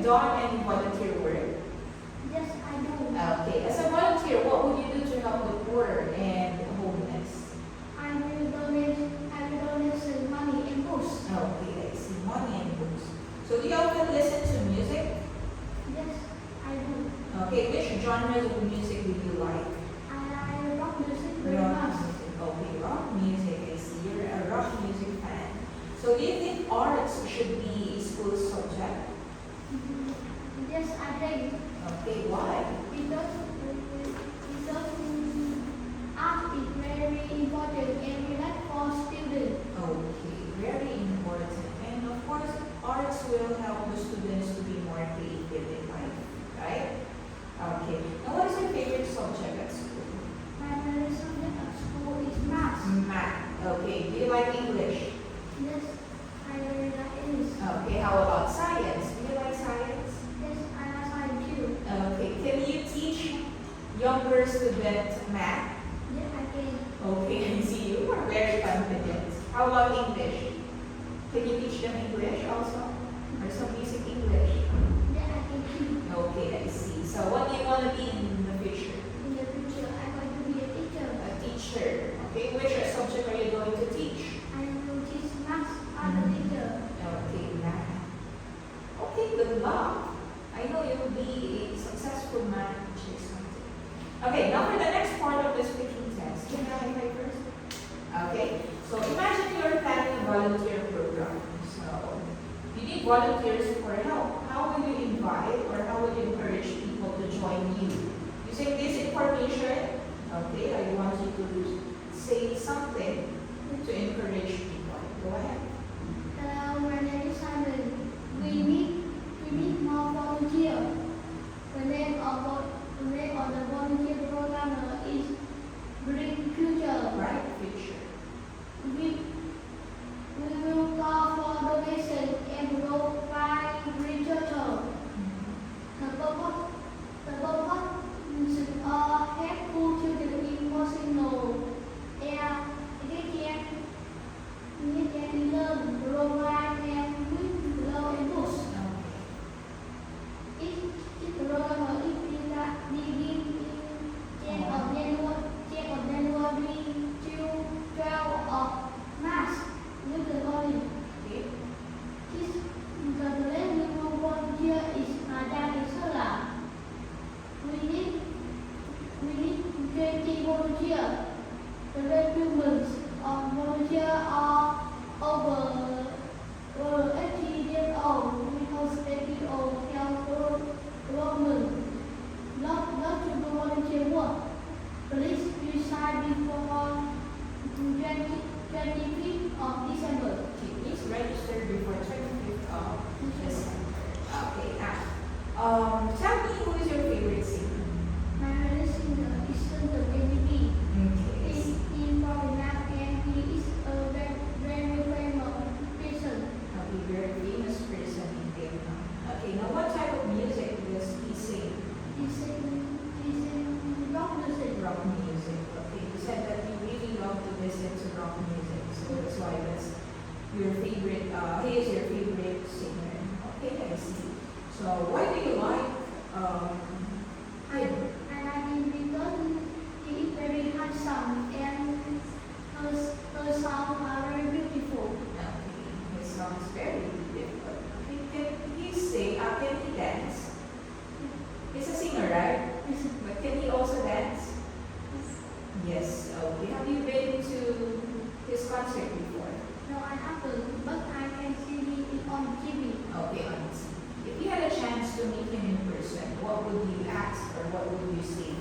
done any volunteer work? Yes, I do. Okay, as a volunteer, what would you do to help the poor and homeless? I will donate some money and books. Okay, I see. Money and books. So do you often listen to music? Yes, I do. Okay, which genres of music do you like? I rock music very Rock much. music. Okay, rock music. I see. You're a rock music fan. So do you think arts should be a school subject? Yes, I think. Okay, why? Because art is very important and relate for students. Okay, very important. And of course, arts will help the students to be more creative in life, right? Okay. Now, what is your favorite subject at school? My favorite subject at school is math. Math. Okay. Do you like English? Yes, I really like English. Okay. How about science? Do you like science? Yes, I like science too. Okay. Can you teach younger students math? Yes, I can. Okay, I see you are very confident. How about English? Can you teach them English also? Or some basic English? Yes, I can too. Okay, I see. So what do you want to be in the future? In the future, I'm going to be a teacher. A teacher. Okay, which subject are you going to teach? I will teach math as a teacher. Okay, math. Okay, good luck. I know you will be a successful math teacher someday. Okay, now for the next part of the speaking test. Can I invite first? Okay, so imagine you're planning a volunteer program. So you need volunteers for help. How will you invite or how will you encourage people to join you? Using this information, okay, I want you to say something to encourage people. Go ahead. Hello, my name is Simon. We need more volunteers. The name of the volunteer program is Bring Future. Right, future. We will call for donation and provide research. The purpose is helpful children in emotional and they can learn, provide and with love and books. Each program is begin in 10th of January till 12 of March. With the volume. Okay. The level volunteer is Madame Sola. We need 20 volunteers. The requirements of volunteers are over 80 years old because they of health development. Not to do volunteer work. Please decide before 25th of December. Okay, please register before 25th of December. Okay, now, tell me who is your favorite singer? My favorite singer is the baby. Okay. He is from Vietnam and he is a very famous person. A very famous person in Vietnam. Okay, now what type of music does he sing? He sing rock music. Rock music. Okay, you said that you really love to listen to rock music, so that's why that's your favorite. He is your favorite singer. Okay, I see. So why do you like him? I like him because he is very handsome and her songs are very beautiful. Okay, his song is very beautiful. Okay, can he sing? Can he dance? He's a singer, right? But can he also dance? Yes. Okay. Have you been to his concert before? No, I haven't, but I can see him on TV. Okay, on TV. If you had a chance to meet him in person, what would you ask or what would you say